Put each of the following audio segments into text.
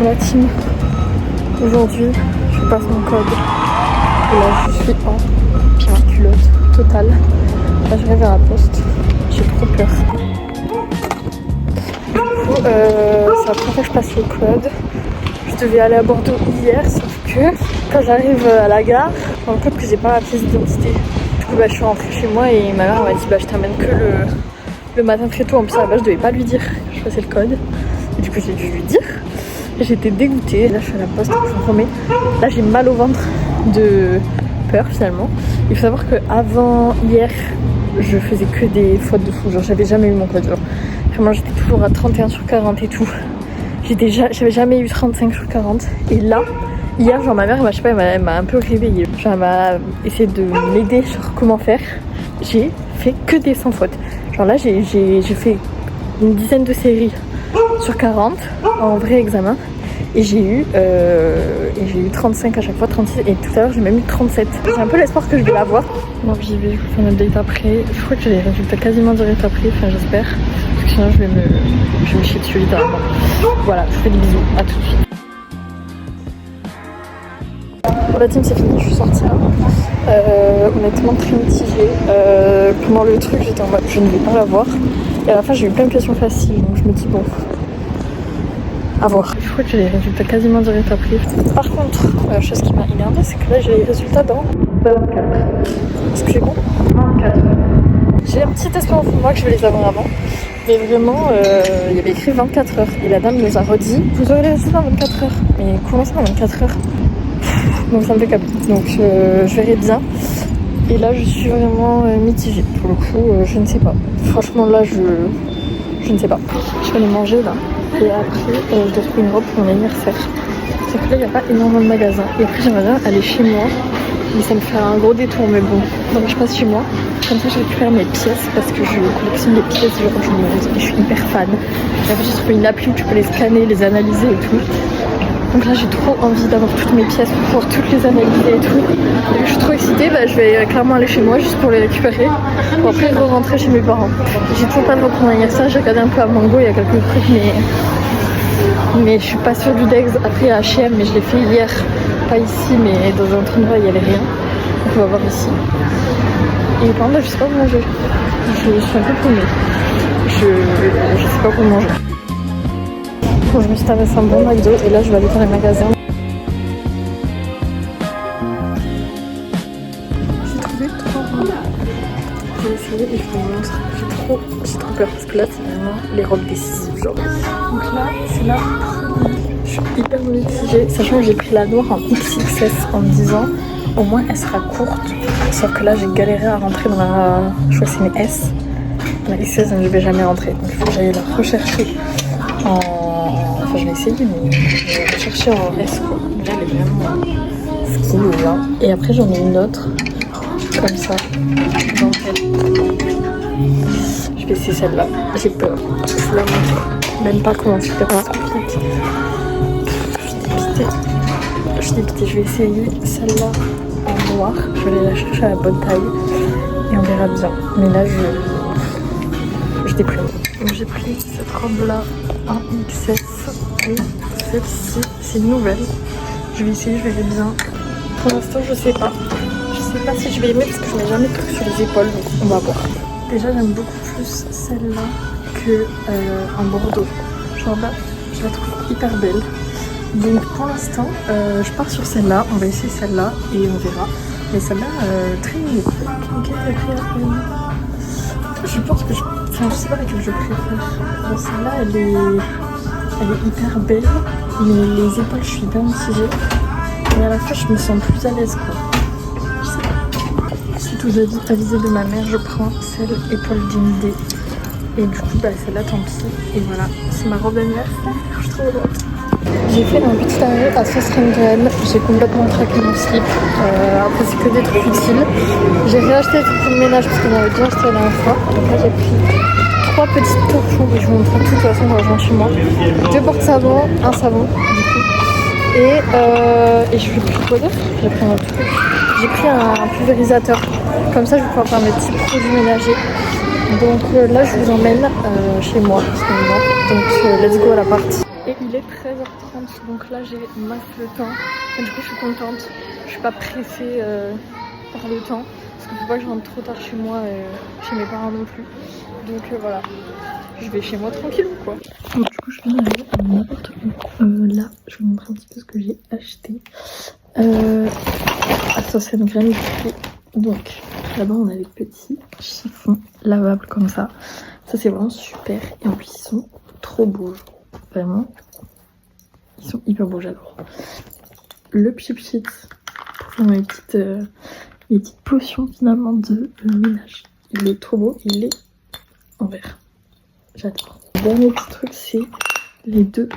la team. Aujourd'hui, je passe mon code. Et là, je suis en culotte totale. Là, je vais vers la poste. J'ai trop peur. Du coup, c'est la première fois que je passe le code. Je devais aller à Bordeaux hier, sauf que quand j'arrive à la gare, je me rends compte que j'ai pas ma pièce d'identité. Du coup, je suis rentrée chez moi et ma mère m'a dit je t'amène que le matin très tôt. En plus, à la base, je devais pas lui dire que je passais le code. Et du coup, j'ai dû lui dire. Et j'étais dégoûtée. Là, je suis à la poste, je vous promets. Là, j'ai mal au ventre de peur finalement. Il faut savoir qu'avant hier, je faisais que des fautes de fou. Genre, j'avais jamais eu mon code. Genre, vraiment, j'étais toujours à 31 sur 40 et tout. J'avais jamais eu 35 sur 40. Et là, hier, genre ma mère, je sais pas, elle m'a un peu réveillée. Genre, elle m'a essayé de m'aider sur comment faire. J'ai fait que des sans fautes. Genre là, j'ai fait une dizaine de séries sur 40 en vrai examen. Et j'ai eu 35 à chaque fois, 36. Et tout à l'heure, j'ai même eu 37. J'ai un peu l'espoir que je vais l'avoir. Donc j'y vais, je vous fais un update après. Je crois que j'ai les résultats quasiment direct après. Enfin, j'espère. Parce que sinon, je vais me chier dessus littéralement. Voilà, je vous fais des bisous. À tout de suite. Pour la team, c'est fini. Je suis sortie là. Honnêtement, très mitigée. Pendant le truc, j'étais en mode je ne vais pas l'avoir. Et à la fin, j'ai eu plein de questions faciles. Donc je me dis, bon. À voir. Je crois que j'ai les résultats quasiment direct après. Par contre, chose qui m'a énervée, c'est que là j'ai les résultats dans 24. Est-ce que c'est bon 24. J'ai un petit espoir au fond de moi que je vais les avoir avant. Mais vraiment, il y avait écrit 24 heures. Et la dame nous a redit, vous aurez les résultats dans 24 heures. Mais comment ça, 24 heures? Donc ça me fait cap. Donc je verrai bien. Et là, je suis vraiment mitigée. Pour le coup, je ne sais pas. Franchement, là, je ne sais pas. Je vais aller manger là. Et après, je dois trouver une robe pour mon anniversaire. Sauf que là, il n'y a pas énormément de magasins. Et après, j'aimerais bien aller chez moi. Mais ça me fait un gros détour, mais bon. Donc je passe chez moi. Comme ça, je récupère mes pièces parce que je collectionne les pièces genre du monde. Et je suis hyper fan. Et après, j'ai trouvé une appli où tu peux les scanner, les analyser et tout. Donc là, j'ai trop envie d'avoir toutes mes pièces pour pouvoir toutes les analyser et tout. Et je suis trop excitée. Je vais clairement aller chez moi juste pour les récupérer. Pour après rentrer chez mes parents. J'ai toujours pas de robe pour mon anniversaire. J'ai regardé un peu à Mango, il y a quelques trucs, mais je suis pas sûre du Dex. Après, il y a H&M, mais je l'ai fait hier. Pas ici, mais dans un autre endroit, il n'y avait rien. Donc on va voir ici. Et par contre, je sais pas où manger. Je suis un peu paumée. Je sais pas où manger. Bon, je me suis tabassé un bon McDo et là, je vais aller dans les magasins. J'ai trouvé 3 robes. Je vais essayer et je vous montre. J'ai trop peur parce que là, c'est vraiment les robes décisives. Genre. Donc là, c'est la première. Je suis hyper mitigée. Sachant que j'ai pris la noire en XXS en me disant au moins elle sera courte. Sauf que là, j'ai galéré à rentrer dans la. Je crois que c'est une S. La XS, je ne vais jamais rentrer. Donc il faut que j'aille la rechercher en. Enfin, je vais essayer, mais je vais rechercher en S quoi. Là, elle est vraiment skinny là. Et après, j'en ai une autre comme ça. Je vais essayer celle-là. J'ai peur. Je vous la montre. Même pas comment c'était pas vite. Je suis dépitée. Je vais essayer celle-là en noir. Je vais aller la chercher à la bonne taille. Et on verra bien. Mais là, je déprime. Donc j'ai pris cette robe-là en XS. Et celle-ci, c'est une nouvelle. Je vais essayer, je verrai bien. Pour l'instant, je sais pas. Je sais pas si je vais aimer parce que je n'ai jamais de trucs sur les épaules. Donc on va voir. Déjà, j'aime beaucoup plus celle-là que en Bordeaux. Genre là, je la trouve hyper belle. Donc pour l'instant, je pars sur celle-là. On va essayer celle-là et on verra. Mais celle-là, très mignonne. Je pense que je sais pas laquelle je préfère. Bon, celle-là, elle est hyper belle. Mais les épaules, je suis bien mitigée. Mais à la fois, je me sens plus à l'aise quoi. Je sais pas. Suite aux avisés de ma mère, je prends celle épaule d'Indé. Et du coup, celle-là, tant pis. Et voilà, c'est ma robe d'anniversaire. Je suis trop heureuse. J'ai fait un petit arrêt à Sosrengren. J'ai complètement craqué mon slip. Après, c'est que des trucs utiles. J'ai réacheté des trucs pour le ménage parce que j'en avais déjà acheté la dernière fois. Donc là, j'ai pris 3 petites torchons et je vous montre tout de toute façon quand je rentre chez moi. 2 porte-savons, un savon du coup. Et je vais plus quoi d'autre. J'ai pris un truc. J'ai pris un pulvérisateur. Comme ça, je vais pouvoir faire mes petits produits ménagers. Donc là, je vous emmène chez moi en ce moment. Donc let's go à la partie. Et il est 13h30 Donc là j'ai masse le temps. Enfin, du coup je suis contente. Je suis pas pressée par le temps. Parce qu'il faut pas que je rentre trop tard chez moi, chez mes parents non plus. Donc voilà. Je vais chez moi tranquillou quoi. Donc, du coup je viens d'arriver à mon appartement. Là je vais vous montrer un petit peu ce que j'ai acheté. Ça c'est une graine du prix. Donc là-bas on a des petits chiffons lavables comme ça. Ça c'est vraiment super. Et en plus ils sont trop beaux. Vraiment. Ils sont hyper beaux, j'adore. Le pchit pour faire mes petites potions finalement de ménage. Il est trop beau, il est en verre. J'adore. Le dernier petit truc c'est les 2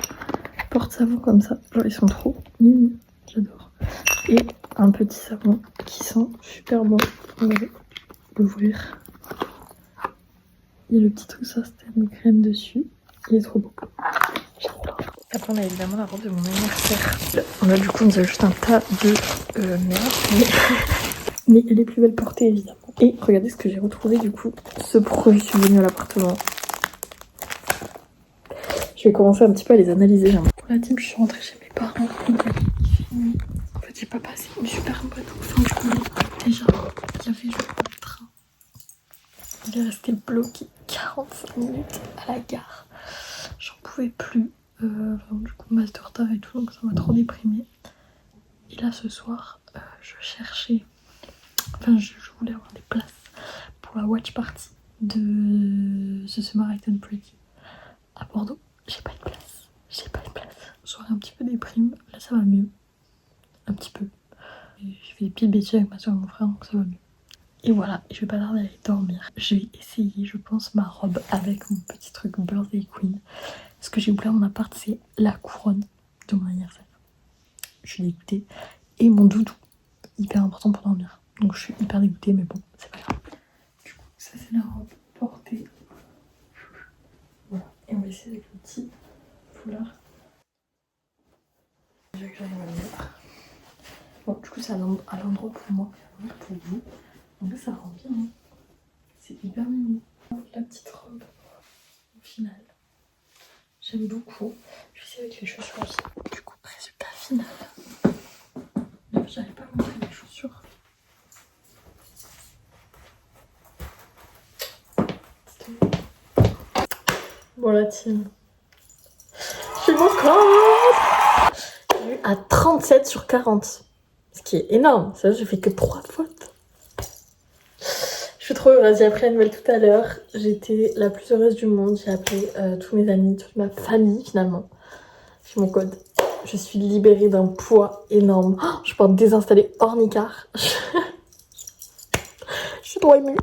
porte-savons comme ça. Genre ils sont trop mignons. J'adore. Et un petit savon qui sent super bon. On va l'ouvrir. Il y a le petit truc, ça c'était une crème dessus. Il est trop beau. J'adore. Après on a évidemment la robe de mon anniversaire. On a du coup on a juste un tas de merde. Mais elle est plus belle portée évidemment. Et regardez ce que j'ai retrouvé du coup. Ce produit subvenu à l'appartement. Je vais commencer un petit peu à les analyser. Pour la team, je suis rentrée chez mes parents. En fait, j'ai pas passé une super bonne fin de journée. Déjà, il y avait juste le train. Il est resté bloqué 45 minutes à la gare. J'en pouvais plus. Du coup, masse de retard et tout, donc ça m'a trop déprimée. Et là, ce soir, je cherchais. Enfin, je voulais avoir des places pour la watch party de The Summer I Turned Pretty à Bordeaux. J'ai pas de place. J'ai pas de place. Soirée un petit peu déprime. Là, ça va mieux. Un petit peu. Et je fais des petites bêtises avec ma soeur et mon frère, donc ça va mieux. Et voilà, je vais pas tarder à aller dormir. Je vais essayer, je pense, ma robe avec mon petit truc Birthday Queen. Ce que j'ai oublié à mon appart, c'est la couronne de mon anniversaire. Je suis dégoûtée. Et mon doudou, hyper important pour dormir. Donc je suis hyper dégoûtée, mais bon, c'est pas grave. Du coup, ça c'est la robe portée. Voilà, et on va essayer avec le petit foulard. Déjà que j'arrive à le mettre. Bon, du coup, c'est à l'endroit pour moi, pour vous. En fait, ça rend bien. Hein. C'est hyper mignon. La petite robe, au final, j'aime beaucoup. Je vais essayer avec les chaussures aussi. Du coup, résultat final. J'arrive pas à montrer les chaussures. Bon, la team. Je suis contente. J'ai eu à 37 sur 40. Ce qui est énorme. Ça, j'ai fait que 3 fautes. Je suis trop heureuse. J'ai appris une nouvelle tout à l'heure. J'étais la plus heureuse du monde. J'ai appelé tous mes amis, toute ma famille finalement. J'ai mon code. Je suis libérée d'un poids énorme. Oh, je peux désinstaller Ornicar. Je suis trop émue.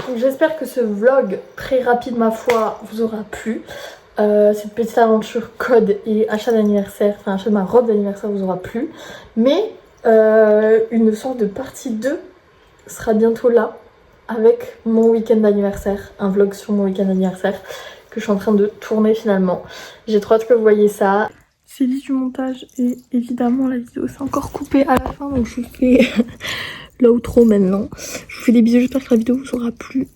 Donc j'espère que ce vlog très rapide ma foi vous aura plu. Cette petite aventure code et achat d'anniversaire, enfin achat de ma robe d'anniversaire vous aura plu. Mais une sorte de partie 2 sera bientôt là avec mon week-end d'anniversaire. Un vlog sur mon week-end d'anniversaire que je suis en train de tourner finalement. J'ai trop hâte que vous voyez ça. C'est vite du montage et évidemment la vidéo s'est encore coupée à la fin donc je fais l'outro maintenant. Je vous fais des bisous, j'espère que la vidéo vous aura plu.